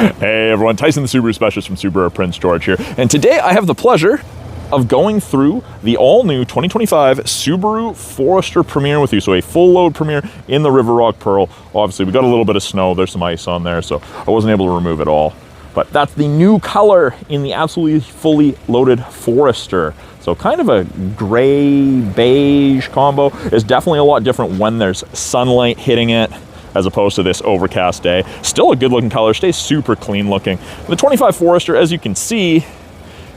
Hey everyone, Tyson the Subaru Specialist from Subaru Prince George here. And today I have the pleasure of going through the all-new 2025 Subaru Forester Premier with you. So a full load Premier in the River Rock Pearl. Obviously we got a little bit of snow, there's some ice on there, so I wasn't able to remove it all. But that's the new color in the absolutely fully loaded Forester. So kind of a gray beige combo. It's definitely a lot different when there's sunlight hitting it, as opposed to this overcast day. Still a good looking color, stays super clean looking. The 25 Forester, as you can see,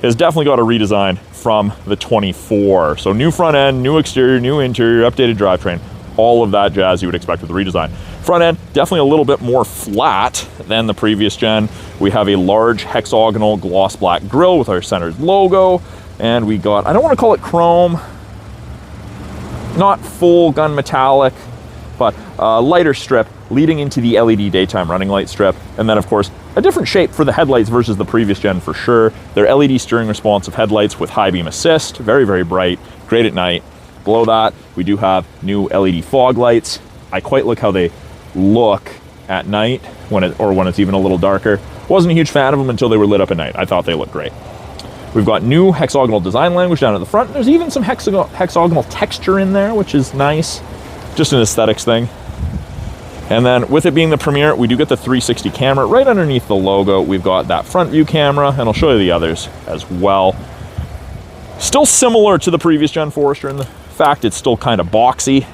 has definitely got a redesign from the 24. So new front end, new exterior, new interior, updated drivetrain, all of that jazz you would expect with the redesign. Front end, definitely a little bit more flat than the previous gen. We have a large hexagonal gloss black grille with our centered logo. And we got, I don't want to call it chrome, not full gun metallic, but a lighter strip leading into the LED daytime running light strip. And then of course, a different shape for the headlights versus the previous gen for sure. They're LED steering responsive headlights with high beam assist, very, very bright, great at night. Below that, we do have new LED fog lights. I quite like how they look at night when it's even a little darker. Wasn't a huge fan of them until they were lit up at night. I thought they looked great. We've got new hexagonal design language down at the front. There's even some hexagonal texture in there, which is nice. Just an aesthetics thing. And then with it being the Premier, we do get the 360 camera right underneath the logo. We've got that front view camera, and I'll show you the others as well. Still similar to the previous gen Forester in the fact it's still kind of boxy,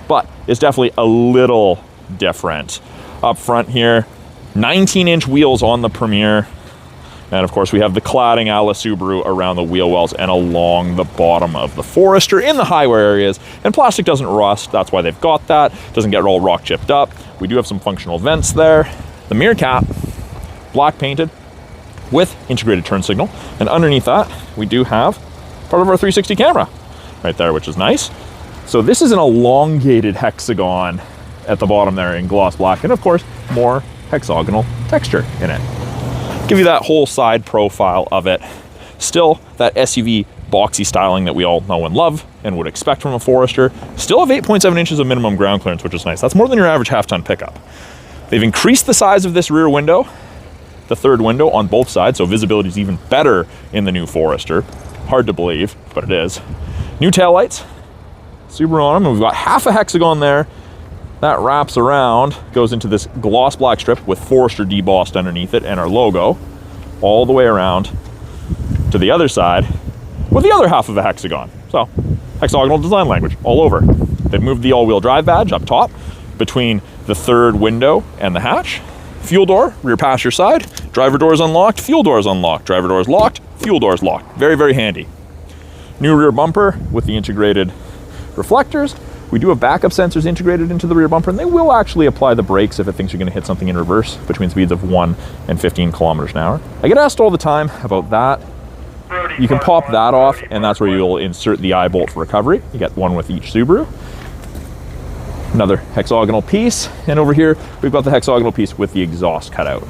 but it's definitely a little different. Up front here, 19-inch wheels on the Premier. And of course we have the cladding a la Subaru around the wheel wells and along the bottom of the Forester in the highway areas. And plastic doesn't rust, that's why they've got that. Doesn't get all rock chipped up. We do have some functional vents there. The mirror cap, black painted with integrated turn signal. And underneath that, we do have part of our 360 camera right there, which is nice. So this is an elongated hexagon at the bottom there in gloss black. And of course, more hexagonal texture in it. Give you that whole side profile of it. Still that SUV boxy styling that we all know and love and would expect from a Forester. Still have 8.7 inches of minimum ground clearance, which is nice. That's more than your average half-ton pickup. They've increased the size of this rear window, the third window on both sides, so visibility is even better in the new Forester. Hard to believe, but it is. New taillights, Subaru on them, and we've got half a hexagon there. That wraps around, goes into this gloss black strip with Forester debossed underneath it and our logo all the way around to the other side with the other half of a hexagon. So, hexagonal design language all over. They've moved the all-wheel drive badge up top between the third window and the hatch. Fuel door, rear passenger side, driver door is unlocked, fuel door is unlocked, driver door is locked, fuel door is locked. Very, very handy. New rear bumper with the integrated reflectors. We do have backup sensors integrated into the rear bumper, and they will actually apply the brakes if it thinks you're going to hit something in reverse between speeds of 1 and 15 kilometers an hour. I get asked all the time about that. You can pop that off, and that's where you'll insert the eye bolt for recovery. You get one with each Subaru. Another hexagonal piece, and over here we've got the hexagonal piece with the exhaust cutout.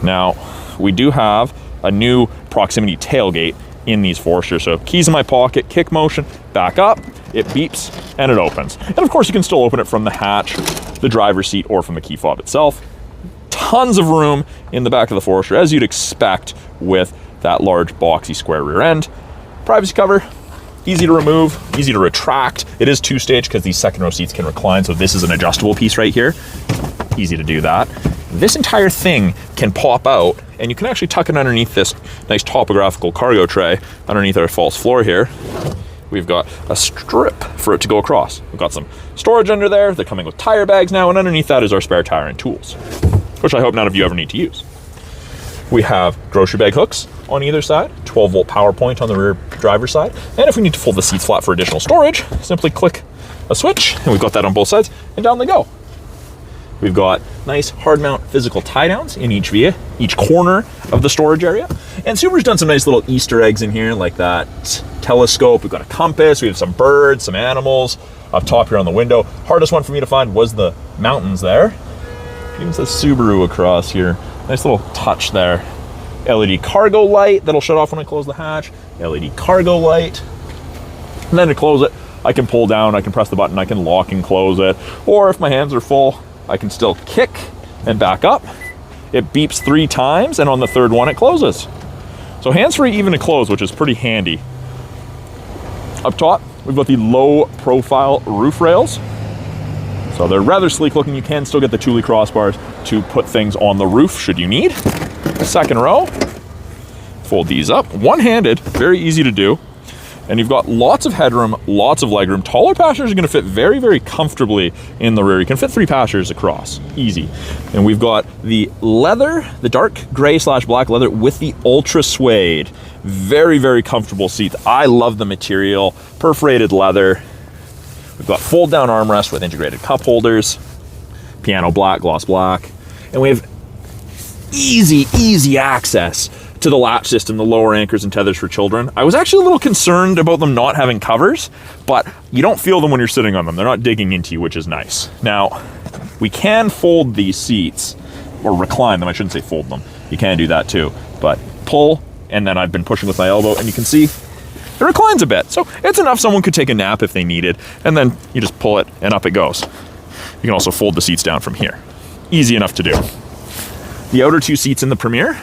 Now, we do have a new proximity tailgate in these Foresters. So keys in my pocket, kick motion, back up, it beeps, and it opens. And of course you can still open it from the hatch, the driver's seat, or from the key fob itself. Tons of room in the back of the Forester, as you'd expect with that large boxy square rear end. Privacy cover, easy to remove, easy to retract. It is two-stage because these second row seats can recline, so this is an adjustable piece right here. Easy to do that. This entire thing can pop out, and you can actually tuck it underneath this nice topographical cargo tray underneath our false floor here. We've got a strip for it to go across. We've got some storage under there. They're coming with tire bags now, and underneath that is our spare tire and tools, which I hope none of you ever need to use. We have grocery bag hooks on either side, 12-volt power point on the rear driver's side, and if we need to fold the seats flat for additional storage, simply click a switch, and we've got that on both sides, and down they go. We've got nice hard mount physical tie downs in each corner of the storage area. And Subaru's done some nice little Easter eggs in here, like that telescope. We've got a compass, we have some birds, some animals up top here on the window. Hardest one for me to find was the mountains there. Even says Subaru across here. Nice little touch there. LED cargo light that'll shut off when I close the hatch. LED cargo light. And then to close it, I can pull down, I can press the button, I can lock and close it. Or if my hands are full, I can still kick and back up. it beeps 3 times, and on the 3rd one it closes. So hands-free even to close, which is pretty handy. Up top, we've got the low profile roof rails. So they're rather sleek looking. You can still get the Thule crossbars to put things on the roof should you need. Second row, fold these up, one-handed, very easy to do. And you've got lots of headroom, lots of legroom. Taller passengers are gonna fit very, very comfortably in the rear. You can fit 3 passengers across, easy. And we've got the leather, the dark gray / black leather with the ultra suede. Very, very comfortable seats. I love the material, perforated leather. We've got fold down armrest with integrated cup holders, piano black, gloss black. And we have easy access to the latch system, the lower anchors and tethers for children. I was actually a little concerned about them not having covers, but you don't feel them when you're sitting on them. They're not digging into you, which is nice. Now, we can fold these seats, or recline them, I shouldn't say fold them. You can do that too, but pull, and then I've been pushing with my elbow, and you can see it reclines a bit. So it's enough someone could take a nap if they needed, and then you just pull it and up it goes. You can also fold the seats down from here. Easy enough to do. The outer 2 seats in the Premier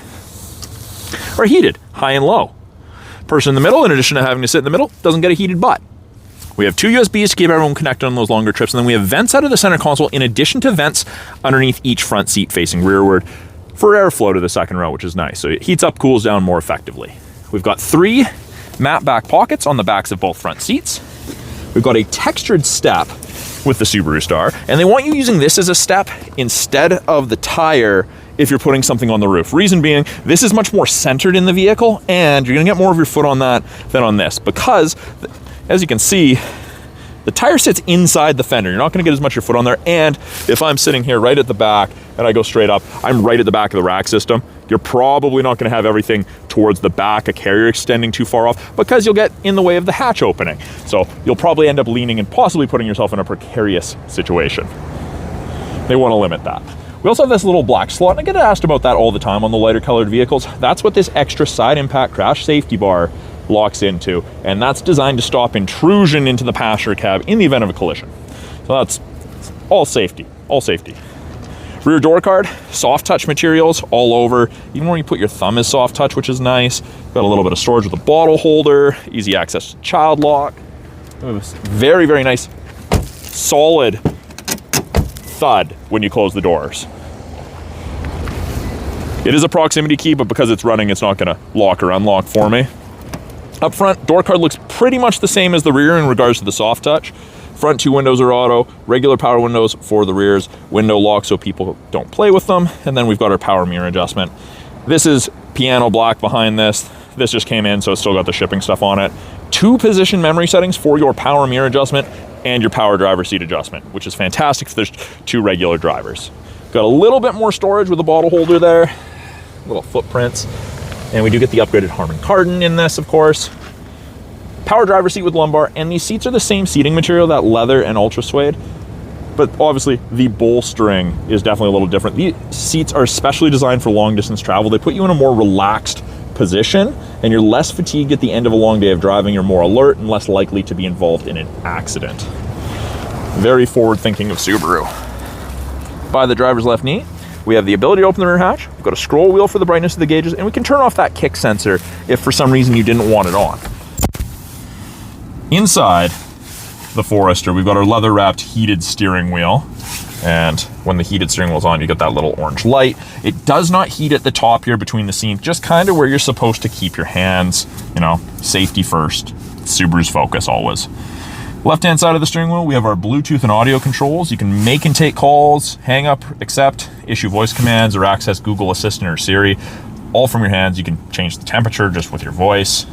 are heated, high and low. Person in the middle, in addition to having to sit in the middle, doesn't get a heated butt. We have 2 USBs to keep everyone connected on those longer trips, and then we have vents out of the center console in addition to vents underneath each front seat facing rearward for airflow to the second row, which is nice. So it heats up, cools down more effectively. We've got 3 matte back pockets on the backs of both front seats. We've got a textured step with the Subaru Star, and they want you using this as a step instead of the tire if you're putting something on the roof. Reason being, this is much more centered in the vehicle, and you're gonna get more of your foot on that than on this, because as you can see, the tire sits inside the fender. You're not gonna get as much of your foot on there, and if I'm sitting here right at the back and I go straight up, I'm right at the back of the rack system. You're probably not gonna have everything towards the back, a carrier extending too far off, because you'll get in the way of the hatch opening. So you'll probably end up leaning and possibly putting yourself in a precarious situation. They wanna limit that. We also have this little black slot, and I get asked about that all the time on the lighter colored vehicles. That's what this extra side impact crash safety bar locks into, and that's designed to stop intrusion into the passenger cab in the event of a collision. So that's all safety, all safety. Rear door card, soft touch materials all over. Even where you put your thumb is soft touch, which is nice. Got a little bit of storage with a bottle holder, easy access to child lock. Very, very nice, solid thud when you close the doors. It is a proximity key, but because it's running, it's not gonna lock or unlock for me. Up front, door card looks pretty much the same as the rear in regards to the soft touch. Front 2 windows are auto, regular power windows for the rears, window lock so people don't play with them, and then we've got our power mirror adjustment. This is piano black behind this. This just came in, so it's still got the shipping stuff on it. 2 position memory settings for your power mirror adjustment and your power driver seat adjustment, which is fantastic if there's 2 regular drivers. Got a little bit more storage with a bottle holder there, little footprints, and we do get the upgraded Harman Kardon in this, of course. Power driver seat with lumbar, and these seats are the same seating material, that leather and ultra suede, but obviously the bolstering is definitely a little different. These seats are specially designed for long distance travel. They put you in a more relaxed position, and you're less fatigued at the end of a long day of driving. You're more alert and less likely to be involved in an accident. Very forward thinking of Subaru. By the driver's left knee, we have the ability to open the rear hatch. We've got a scroll wheel for the brightness of the gauges, and we can turn off that kick sensor if for some reason you didn't want it on. Inside the Forester, we've got our leather wrapped heated steering wheel. And when the heated steering wheel's on, you get that little orange light. It does not heat at the top here between the seats, just kind of where you're supposed to keep your hands, you know, safety first. Subaru's focus always. Left-hand side of the steering wheel, we have our Bluetooth and audio controls. You can make and take calls, hang up, accept, issue voice commands, or access Google Assistant or Siri, all from your hands. You can change the temperature just with your voice.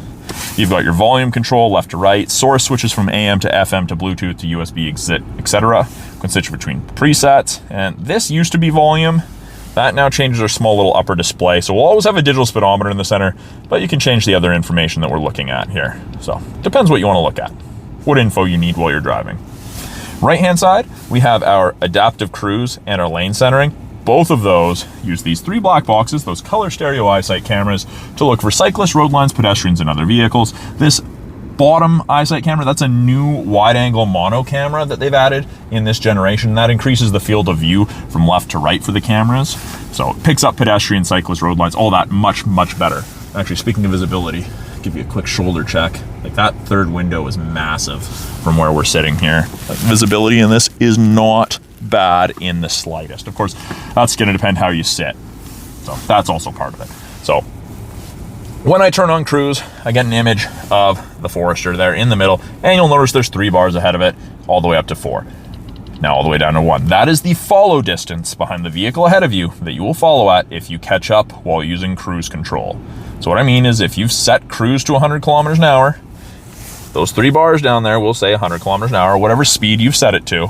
You've got your volume control left to right, source switches from AM to FM to Bluetooth to USB, etc. You can switch between presets, and this used to be volume. That now changes our small little upper display. So we'll always have a digital speedometer in the center, but you can change the other information that we're looking at here. So depends what you want to look at, what info you need while you're driving. Right-hand side, we have our adaptive cruise and our lane centering. Both of those use these 3 black boxes, those color stereo EyeSight cameras, to look for cyclists, road lines, pedestrians, and other vehicles. This bottom EyeSight camera, that's a new wide-angle mono camera that they've added in this generation. That increases the field of view from left to right for the cameras. So it picks up pedestrian, cyclist, road lines, all that much, much better. Actually, speaking of visibility, give you a quick shoulder check. Like, that third window is massive from where we're sitting here. Like, visibility in this is not bad in the slightest. Of course, that's going to depend how you sit. So that's also part of it. So when I turn on cruise, I get an image of the Forester there in the middle, and you'll notice there's 3 bars ahead of it, all the way up to 4. Now all the way down to 1. That is the follow distance behind the vehicle ahead of you that you will follow at if you catch up while using cruise control. So what I mean is, if you've set cruise to 100 kilometers an hour, those 3 bars down there will say 100 kilometers an hour, whatever speed you've set it to.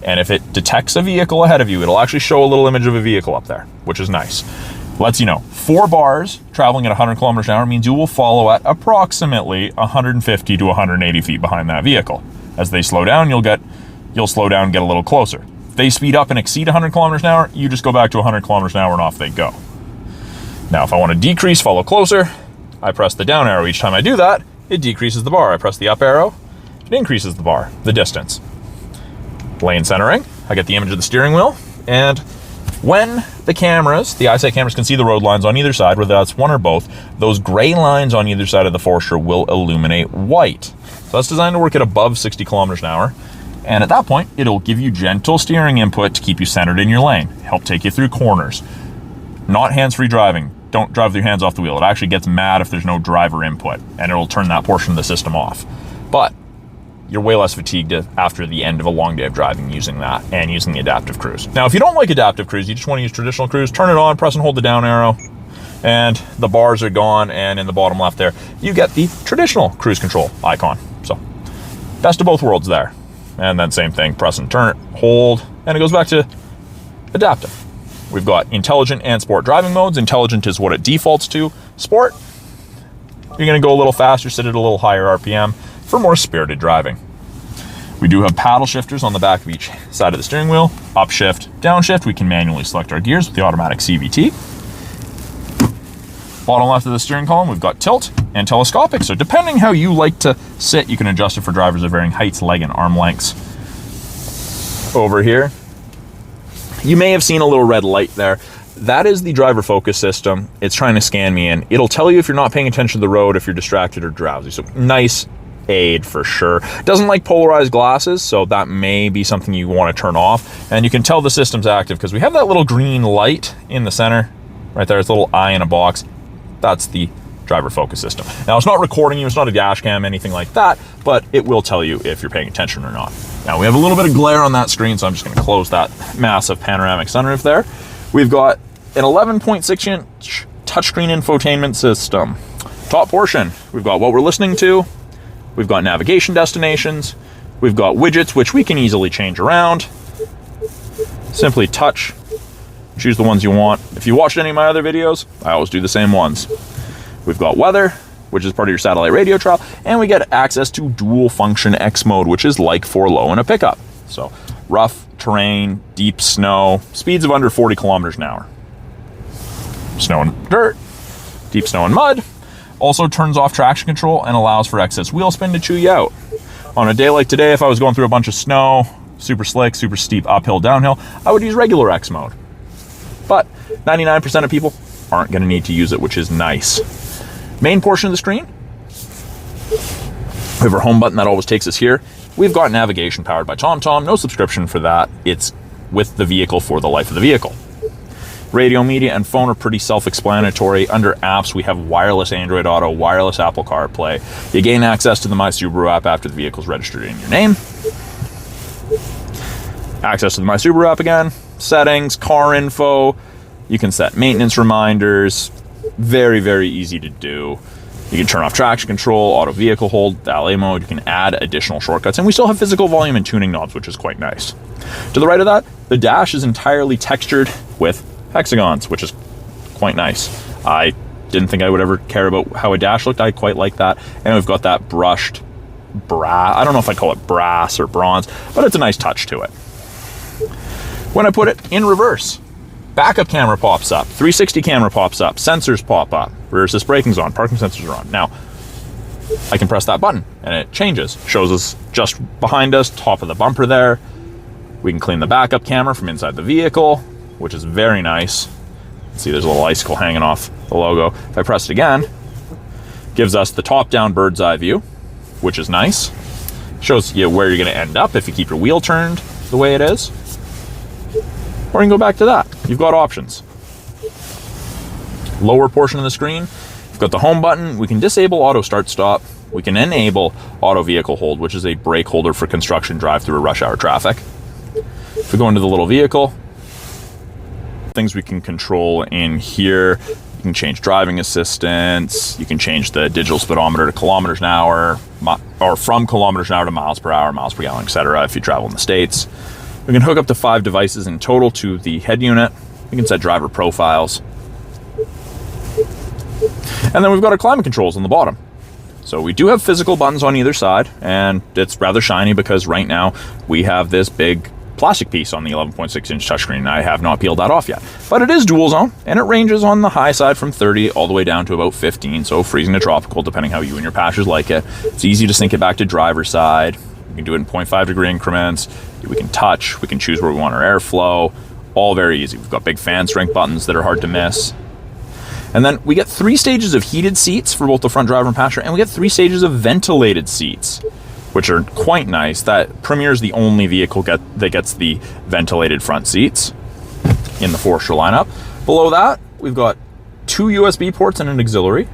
And if it detects a vehicle ahead of you, it'll actually show a little image of a vehicle up there, which is nice. Lets you know 4 bars traveling at 100 kilometers an hour means you will follow at approximately 150 to 180 feet behind that vehicle. As they slow down, you'll slow down and get a little closer. If they speed up and exceed 100 kilometers an hour, you just go back to 100 kilometers an hour and off they go. Now, if I want to decrease, follow closer, I press the down arrow. Each time I do that, it decreases the bar. I press the up arrow, it increases the bar, the distance. Lane centering, I get the image of the steering wheel, and when the cameras, the EyeSight cameras, can see the road lines on either side, whether that's one or both, those gray lines on either side of the Forester will illuminate white. So that's designed to work at above 60 kilometers an hour. And at that point, it'll give you gentle steering input to keep you centered in your lane, help take you through corners. Not hands-free driving. Don't drive with your hands off the wheel. It actually gets mad if there's no driver input, and it'll turn that portion of the system off. But you're way less fatigued after the end of a long day of driving using that and using the adaptive cruise. Now, if you don't like adaptive cruise, you just want to use traditional cruise, turn it on, press and hold the down arrow, and the bars are gone, and in the bottom left there, you get the traditional cruise control icon. So, best of both worlds there. And then same thing, press and turn it, hold, and it goes back to adaptive. We've got intelligent and sport driving modes. Intelligent is what it defaults to. Sport, you're going to go a little faster, sit at a little higher RPM for more spirited driving. We do have paddle shifters on the back of each side of the steering wheel. Upshift, downshift, we can manually select our gears with the automatic CVT. Bottom left of the steering column, we've got tilt and telescopic. So depending how you like to sit, you can adjust it for drivers of varying heights, leg, and arm lengths. Over here, you may have seen a little red light there. That is the driver focus system. It's trying to scan me in. It'll tell you if you're not paying attention to the road, if you're distracted or drowsy. So nice aid for sure. Doesn't like polarized glasses, so that may be something you want to turn off. And you can tell the system's active because we have that little green light in the center. Right there, it's a little eye in a box. That's the driver focus system. Now, it's not recording you, it's not a dash cam, anything like that, but it will tell you if you're paying attention or not. Now, we have a little bit of glare on that screen, so I'm just going to close that massive panoramic sunroof there. We've got an 11.6-inch touchscreen infotainment system. Top portion, we've got what we're listening to, we've got navigation destinations, we've got widgets, which we can easily change around. Simply touch, choose the ones you want. If you watched any of my other videos, I always do the same ones. We've got weather, which is part of your satellite radio trial, and we get access to dual function X mode, which is like 4Low in a pickup. So rough terrain, deep snow, speeds of under 40 kilometers an hour. Snow and dirt, deep snow and mud. Also turns off traction control and allows for excess wheel spin to chew you out. On a day like today, if I was going through a bunch of snow, super slick, super steep uphill, downhill, I would use regular X mode. But 99% of people aren't going to need to use it, which is nice. Main portion of the screen, we have our home button that always takes us here. We've got navigation powered by TomTom, no subscription for that. It's with the vehicle for the life of the vehicle. Radio, media, and phone are pretty self-explanatory. Under apps, we have wireless Android Auto, wireless Apple CarPlay. You gain access to the My Subaru app after the vehicle's registered in your name. Access to the My Subaru app again. Settings, car info. You can set maintenance reminders. Very, very easy to do. You can turn off traction control, auto vehicle hold, valet mode. You can add additional shortcuts. And we still have physical volume and tuning knobs, which is quite nice. To the right of that, the dash is entirely textured with hexagons, which is quite nice. I didn't think I would ever care about how a dash looked. I quite like that. And we've got that brushed brass. I don't know if I'd call it brass or bronze, but it's a nice touch to it. When I put it in reverse, backup camera pops up, 360 camera pops up, sensors pop up, rear assist braking's on, parking sensors are on. Now, I can press that button and it changes. Shows us just behind us, top of the bumper there. We can clean the backup camera from inside the vehicle, which is very nice. See, there's a little icicle hanging off the logo. If I press it again, gives us the top-down bird's eye view, which is nice. Shows you where you're going to end up if you keep your wheel turned the way it is. Or you can go back to that. You've got options. Lower portion of the screen, we've got the home button. We can disable auto start stop. We can enable auto vehicle hold, which is a brake holder for construction drive through rush hour traffic. If we go into the little vehicle, things we can control in here. You can change driving assistance. You can change the digital speedometer to kilometers an hour, or from kilometers an hour to miles per hour, miles per gallon, etc. if you travel in the States. We can hook up to 5 devices in total to the head unit. We can set driver profiles. And then we've got our climate controls on the bottom. So we do have physical buttons on either side, and it's rather shiny because right now we have this big plastic piece on the 11.6-inch touchscreen. I have not peeled that off yet. But it is dual zone, and it ranges on the high side from 30 all the way down to about 15, so freezing to tropical, depending how you and your passengers like it. It's easy to sync it back to driver's side. We can do it in 0.5 degree increments. We can touch. We can choose where we want our airflow. All very easy. We've got big fan strength buttons that are hard to miss. And then we get 3 stages of heated seats for both the front driver and passenger, and we get 3 stages of ventilated seats, which are quite nice. That Premier is the only vehicle that gets the ventilated front seats in the Forester lineup. Below that, we've got 2 USB ports and an auxiliary.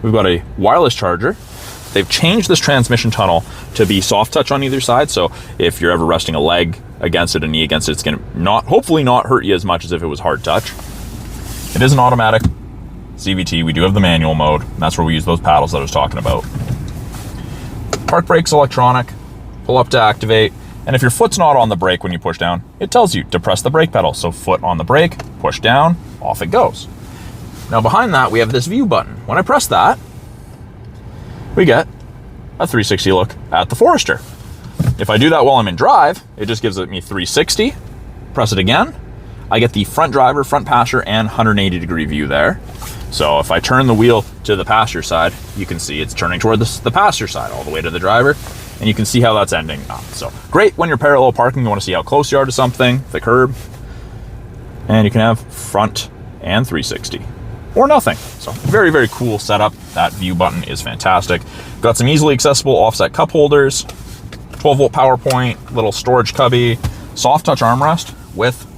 We've got a wireless charger. They've changed this transmission tunnel to be soft touch on either side, so if you're ever resting a leg against it, a knee against it, it's going to hopefully not hurt you as much as if it was hard touch. It is an automatic CVT. We do have the manual mode. That's where we use those paddles that I was talking about. Park brakes electronic, pull up to activate, and if your foot's not on the brake when you push down, it tells you to press the brake pedal. So foot on the brake, push down, off it goes. Now behind that, we have this view button. When I press that, we get a 360 look at the Forester. If I do that while I'm in drive, it just gives me 360. Press it again, I get the front driver, front passenger, and 180 degree view there. So if I turn the wheel to the passenger side, you can see it's turning toward the passenger side all the way to the driver, and you can see how that's ending up. So great when you're parallel parking, you want to see how close you are to something, the curb, and you can have front and 360 or nothing. So very, very cool setup. That view button is fantastic. Got some easily accessible offset cup holders, 12-volt power point, little storage cubby, soft touch armrest with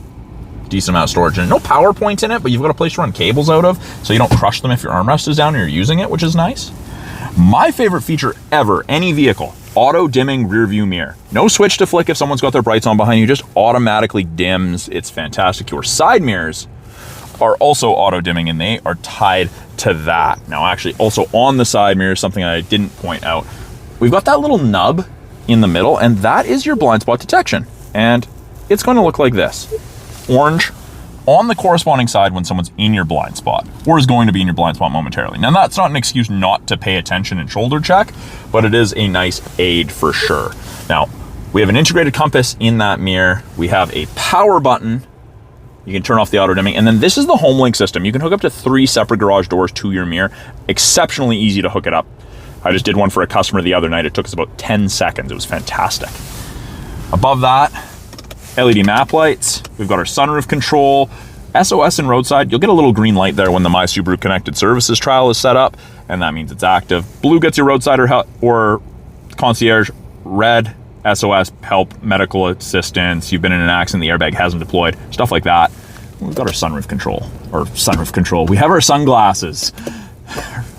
decent amount of storage, and no power point in it, but you've got a place to run cables out of so you don't crush them if your armrest is down and you're using it, which is nice. My favorite feature ever, any vehicle, auto dimming rear view mirror. No switch to flick if someone's got their brights on behind you, just automatically dims. It's fantastic. Your side mirrors are also auto dimming, and they are tied to that. Now actually also on the side mirror, something I didn't point out, we've got that little nub in the middle, and that is your blind spot detection, and it's going to look like this. Orange on the corresponding side when someone's in your blind spot, or is going to be in your blind spot momentarily. Now that's not an excuse not to pay attention and shoulder check, but it is a nice aid for sure. Now we have an integrated compass in that mirror. We have a power button. You can turn off the auto dimming, and then this is the home link system. You can hook up to 3 separate garage doors to your mirror. Exceptionally easy to hook it up. I just did one for a customer the other night. It took us about 10 seconds. It was fantastic. Above that, LED map lights. We've got our sunroof control, SOS and roadside. You'll get a little green light there when the My Subaru Connected Services trial is set up, and that means it's active. Blue gets your roadside or concierge. Red, SOS, help, medical assistance. You've been in an accident, the airbag hasn't deployed, stuff like that. We've got our sunroof control, We have our sunglasses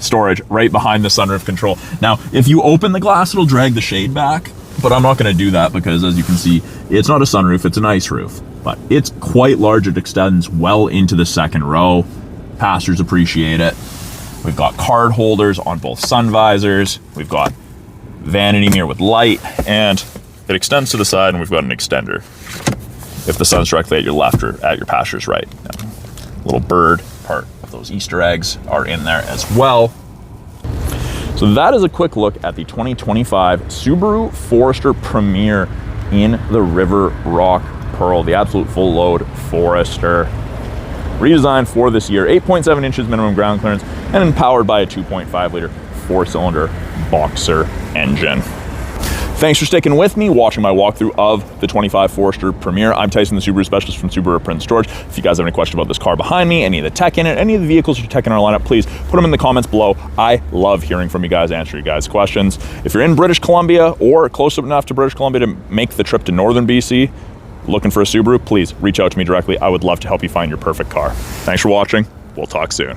storage right behind the sunroof control. Now, if you open the glass, it'll drag the shade back, but I'm not going to do that because, as you can see, it's not a sunroof, it's an ice roof, but it's quite large. It extends well into the second row. Passengers appreciate it. We've got card holders on both sun visors. We've got vanity mirror with light, and it extends to the side, and we've got an extender if the sun's directly at your left or at your passenger's right. Now, little bird part of those Easter eggs are in there as well. So that is a quick look at the 2025 Subaru Forester Premier in the River Rock Pearl, the absolute full load Forester. Redesigned for this year, 8.7 inches minimum ground clearance, and powered by a 2.5 liter 4-cylinder boxer engine. Thanks for sticking with me, watching my walkthrough of the 25 Forester Premier. I'm Tyson, the Subaru specialist from Subaru Prince George. If you guys have any questions about this car behind me, any of the tech in it, any of the vehicles you're tech in our lineup, please put them in the comments below. I love hearing from you guys, answering you guys' questions. If you're in British Columbia or close enough to British Columbia to make the trip to northern BC, looking for a Subaru, please reach out to me directly. I would love to help you find your perfect car. Thanks for watching. We'll talk soon.